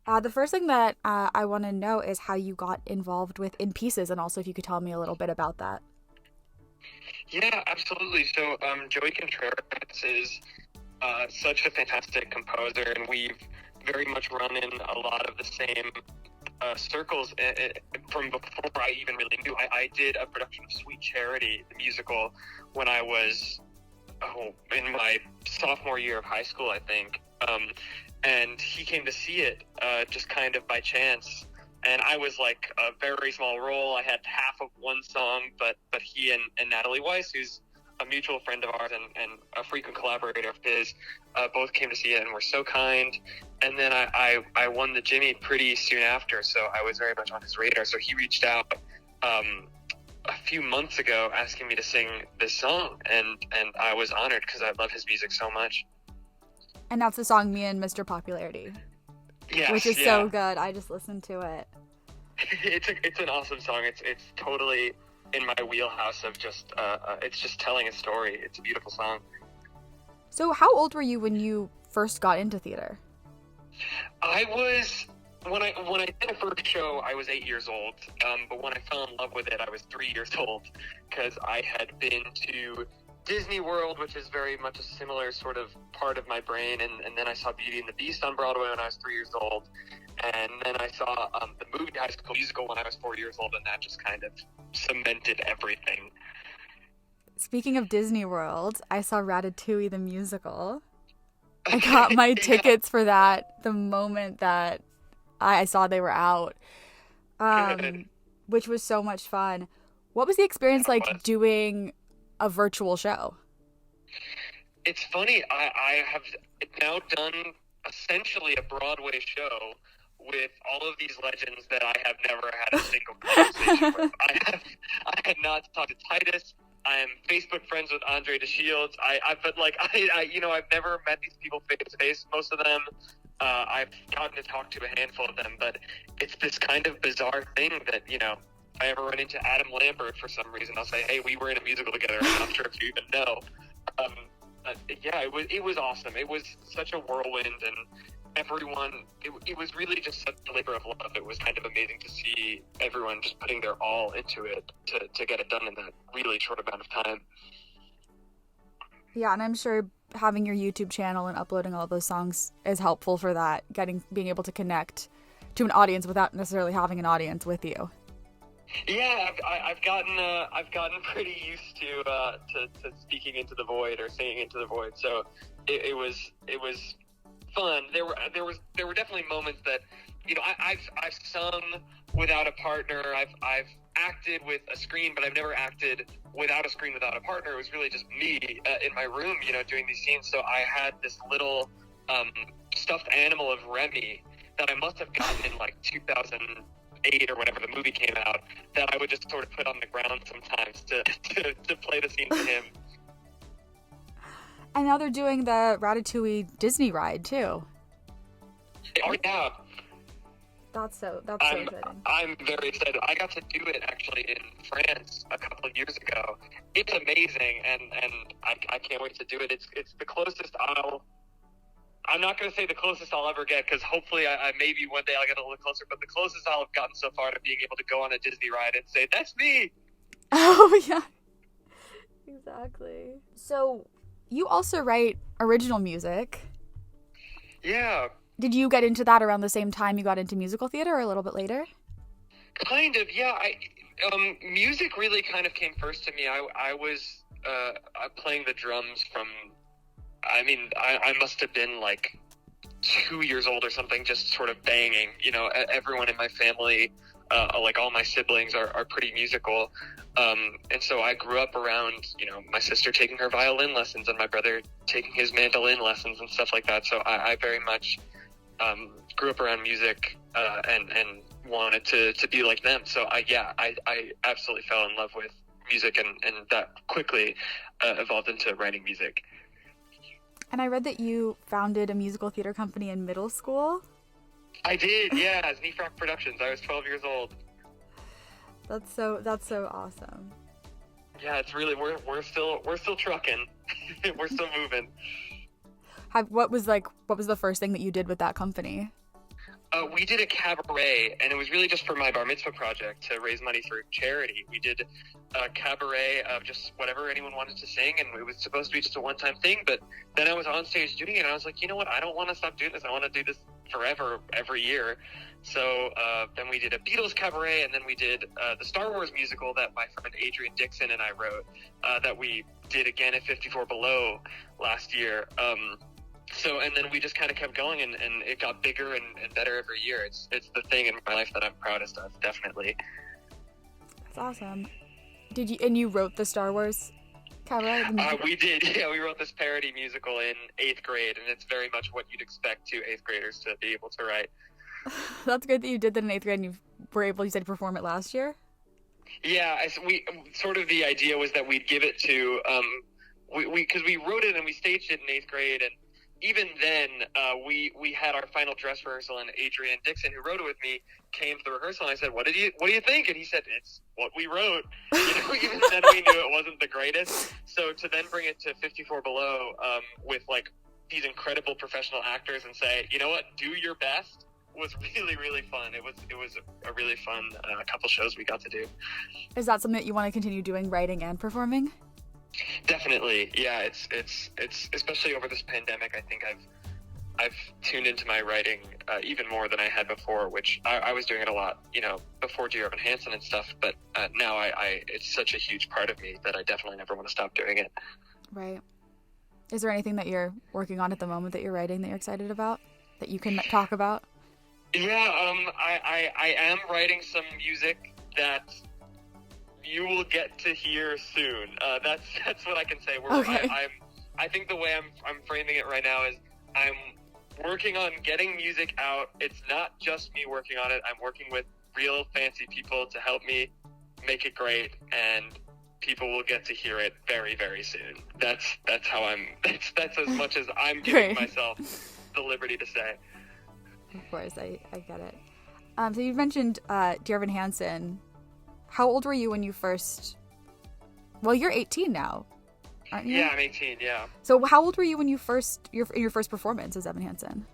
The first thing that I want to know is how you got involved with In Pieces, and also if you could tell me a little bit about that. Yeah, absolutely. So, Joey Contreras is such a fantastic composer, and we've very much run in a lot of the same circles from before I even really knew. I did a production of Sweet Charity, the musical, when I was in my sophomore year of high school, I think. And he came to see it just kind of by chance. And I was like a very small role. I had half of one song, but he and Natalie Weiss, who's a mutual friend of ours and a frequent collaborator of his, both came to see it and were so kind. And then I won the Jimmy pretty soon after, so I was very much on his radar. So he reached out a few months ago asking me to sing this song, and I was honored because I love his music so much. And that's the song Me and Mr. Popularity. Yes, which is so good. I just listened to it. It's an awesome song. It's totally in my wheelhouse of just it's just telling a story. It's a beautiful song. So how old were you when you first got into theater? I was when I did the first show, I was 8 years old. But when I fell in love with it, I was 3 years old because I had been to Disney World, which is very much a similar sort of part of my brain, and then I saw Beauty and the Beast on Broadway when I was 3 years old, and then I saw the movie High School Musical when I was 4 years old, and that just kind of cemented everything. Speaking of Disney World, I saw Ratatouille the musical. I got my tickets for that the moment that I saw they were out, which was so much fun. What was the experience like doing a virtual show? It's funny, I have now done essentially a Broadway show with all of these legends that I have never had a single conversation with. I had not talked to Titus. I am Facebook friends with Andre DeShields. I've never met these people face to face. Most of them, I've gotten to talk to a handful of them, but it's this kind of bizarre thing that, if I ever run into Adam Lambert for some reason, I'll say, hey, we were in a musical together. I'm not sure if you even know. It was awesome. It was such a whirlwind, and everyone, it was really just such a labor of love. It was kind of amazing to see everyone just putting their all into it to get it done in that really short amount of time. Yeah, and I'm sure having your YouTube channel and uploading all those songs is helpful for that, being able to connect to an audience without necessarily having an audience with you. Yeah, I've gotten pretty used to speaking into the void or singing into the void. So it was fun. There were definitely moments that I've sung without a partner. I've acted with a screen, but I've never acted without a screen without a partner. It was really just me in my room, doing these scenes. So I had this little stuffed animal of Remy that I must have gotten in like 2008 or whenever the movie came out, that I would just sort of put on the ground sometimes to play the scene for him. And now they're doing the Ratatouille Disney ride too. Oh yeah. That's so exciting. I'm very excited. I got to do it actually in France a couple of years ago. It's amazing, and I can't wait to do it. It's the closest I'm not going to say the closest I'll ever get, because hopefully I maybe one day I'll get a little closer, but the closest I'll have gotten so far to being able to go on a Disney ride and say, that's me! Oh, yeah. Exactly. So, you also write original music. Yeah. Did you get into that around the same time you got into musical theater, or a little bit later? Kind of, yeah. Music really kind of came first to me. I was playing the drums from... I must have been like 2 years old or something, just sort of banging. Everyone in my family, like all my siblings are pretty musical. And so I grew up around, my sister taking her violin lessons and my brother taking his mandolin lessons and stuff like that. So I very much grew up around music and wanted to be like them. So I absolutely fell in love with music, and that quickly evolved into writing music. And I read that you founded a musical theater company in middle school. I did, yeah. Znifrak Productions. I was 12 years old. That's so awesome. Yeah, it's really we're still trucking. We're still moving. What was the first thing that you did with that company? We did a cabaret, and it was really just for my bar mitzvah project to raise money for charity. We did a cabaret of just whatever anyone wanted to sing, and it was supposed to be just a one-time thing, but then I was on stage doing it, and I was like, you know what, I don't want to stop doing this. I want to do this forever, every year. So then we did a Beatles cabaret, and then we did the Star Wars musical that my friend Adrian Dixon and I wrote, that we did again at 54 Below last year. So, and then we just kind of kept going, and it got bigger and better every year. It's the thing in my life that I'm proudest of, definitely. That's awesome. You wrote the Star Wars cabaret? We did, yeah. We wrote this parody musical in 8th grade, and it's very much what you'd expect 8th graders to be able to write. That's good that you did that in 8th grade and you were able, you said, to perform it last year? Yeah, the idea was that we'd give it to, because we wrote it and we staged it in 8th grade, and even then, we had our final dress rehearsal, and Adrian Dixon, who wrote it with me, came to the rehearsal, and I said, what do you think? And he said, it's what we wrote. Even then we knew it wasn't the greatest. So to then bring it to 54 Below, with like these incredible professional actors and say, you know what, do your best, was really, really fun. It was a really fun couple shows we got to do. Is that something that you want to continue doing, writing and performing? Definitely, yeah. It's especially over this pandemic. I think I've tuned into my writing even more than I had before. Which I was doing it a lot, before Dear Evan Hansen and stuff. But now it's such a huge part of me that I definitely never want to stop doing it. Right. Is there anything that you're working on at the moment that you're writing that you're excited about that you can talk about? Yeah, I am writing some music that you will get to hear soon. That's what I can say. Okay. I think the way I'm framing it right now is I'm working on getting music out. It's not just me working on it. I'm working with real fancy people to help me make it great, and people will get to hear it very, very soon. That's how that's as much as I'm giving myself the liberty to say. Of course, I get it. So you mentioned Dear Evan Hansen. How old were you when you first... Well, you're 18 now, aren't you? Yeah, I'm 18, yeah. So how old were you when you your first performance as Evan Hansen?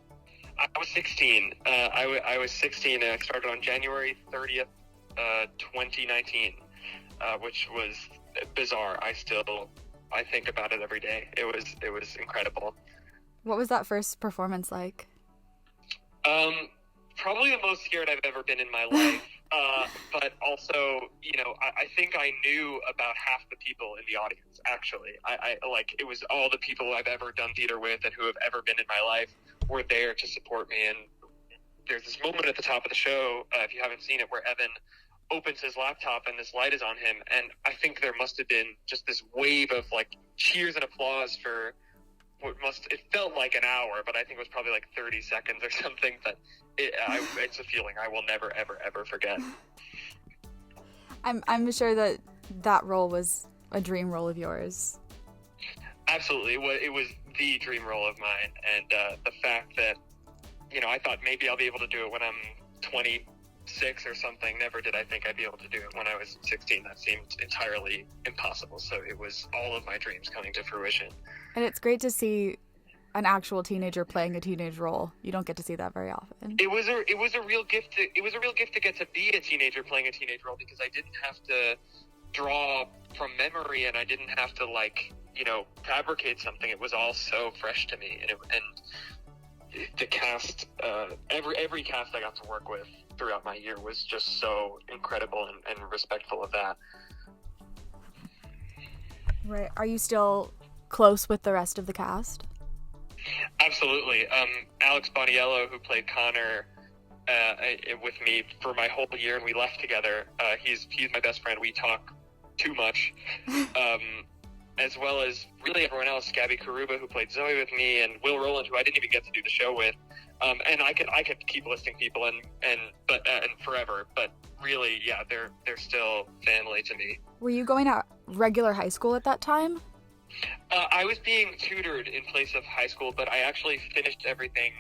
I was 16. I was 16, and I started on January 30th, 2019, which was bizarre. I think about it every day. It was incredible. What was that first performance like? Probably the most scared I've ever been in my life. But also, I think I knew about half the people in the audience, actually. I it was all the people I've ever done theater with and who have ever been in my life were there to support me. And there's this moment at the top of the show, if you haven't seen it, where Evan opens his laptop and this light is on him. And I think there must have been just this wave of cheers and applause for it felt like an hour, but I think it was probably 30 seconds or something. But it's a feeling I will never, ever, ever forget. I'm sure that role was a dream role of yours. Absolutely. It was the dream role of mine. And the fact that, I thought maybe I'll be able to do it when I'm 26 or something. Never did I think I'd be able to do it when I was 16. That seemed entirely impossible. So it was all of my dreams coming to fruition. And it's great to see an actual teenager playing a teenage role. You don't get to see that very often. It was a real gift to get to be a teenager playing a teenage role, because I didn't have to draw from memory, and I didn't have to fabricate something. It was all so fresh to me, and the cast, every cast I got to work with throughout my year was just so incredible and respectful of that. Right. Are you still close with the rest of the cast? Absolutely. Alex Boniello, who played Connor with me for my whole year, and we left together. He's my best friend. We talk too much. As well as really everyone else, Gabby Karuba, who played Zoe with me, and Will Rowland, who I didn't even get to do the show with. And I could keep listing people and forever, but really, yeah, they're still family to me. Were you going to regular high school at that time? I was being tutored in place of high school, but I actually finished everything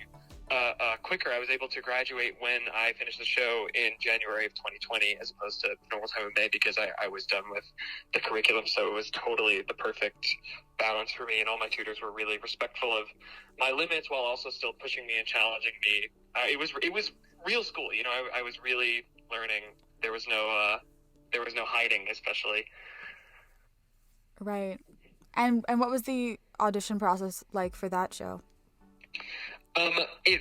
quicker. I was able to graduate when I finished the show in January of 2020, as opposed to normal time of May, because I was done with the curriculum. So it was totally the perfect balance for me, and all my tutors were really respectful of my limits while also still pushing me and challenging me. It was real school. You know, I was really learning. There was no hiding, especially. Right. And what was the audition process like for that show? It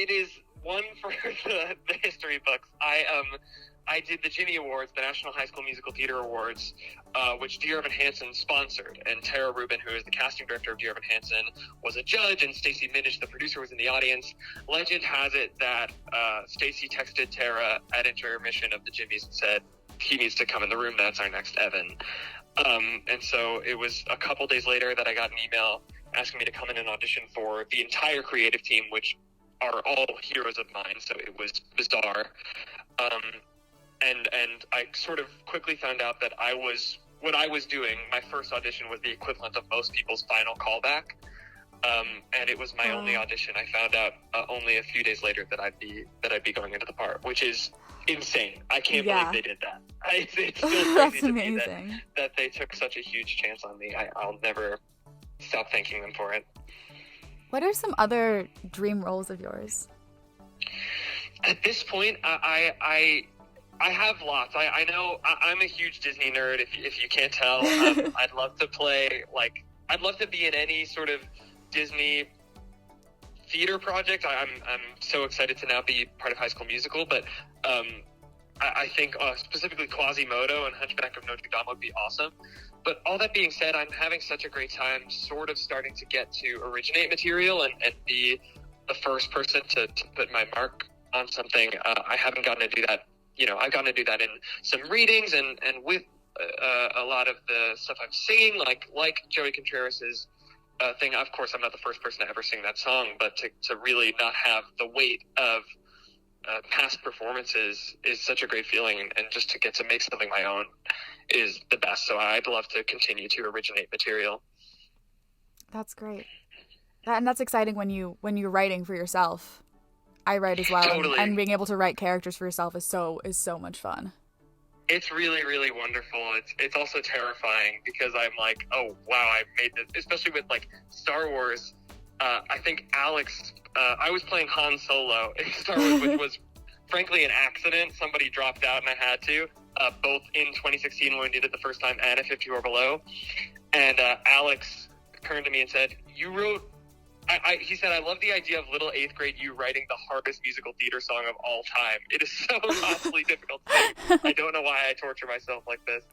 is one for the history books. I did the Jimmy Awards, the National High School Musical Theater Awards, which Dear Evan Hansen sponsored. And Tara Rubin, who is the casting director of Dear Evan Hansen, was a judge, and Stacey Minish, the producer, was in the audience. Legend has it that Stacey texted Tara at intermission of the Jimmys and said, he needs to come in the room, that's our next Evan. And so it was a couple days later that I got an email asking me to come in and audition for the entire creative team, which are all heroes of mine, so it was bizarre. And I sort of quickly found out that what I was doing, my first audition was the equivalent of most people's final callback. And it was my only audition. I found out only a few days later that I'd be going into the part, which is insane. I can't believe they did that. It's still crazy That's to me amazing. that they took such a huge chance on me. I'll never stop thanking them for it. What are some other dream roles of yours? At this point, I have lots. I know I'm a huge Disney nerd, if you can't tell. I'd love to play, I'd love to be in any sort of Disney theater project. I'm so excited to now be part of High School Musical, but I think specifically Quasimodo and Hunchback of Notre Dame would be awesome. But all that being said, I'm having such a great time sort of starting to get to originate material and be the first person to put my mark on something. I haven't gotten to do that. You know, I've gotten to do that in some readings and with a lot of the stuff I'm singing, like Joey Contreras' thing. Of course, I'm not the first person to ever sing that song, but to really not have the weight of past performances is such a great feeling, and just to get to make something my own is the best. So I'd love to continue to originate material. That's great. And that's exciting when you're writing for yourself. I write as well, Totally. and being able to write characters for yourself is so much fun. It's really, really wonderful. It's also terrifying because I'm like, oh wow, I made this. Especially with Star Wars. I think Alex. I was playing Han Solo in Star Wars, which was frankly an accident. Somebody dropped out, and I had to. Both in 2016 when we did it the first time, and at 50 or Below. And Alex turned to me and said, "You wrote." He said, "I love the idea of little 8th grade you writing the hardest musical theater song of all time. It is so impossibly difficult to sing. I don't know why I torture myself like this."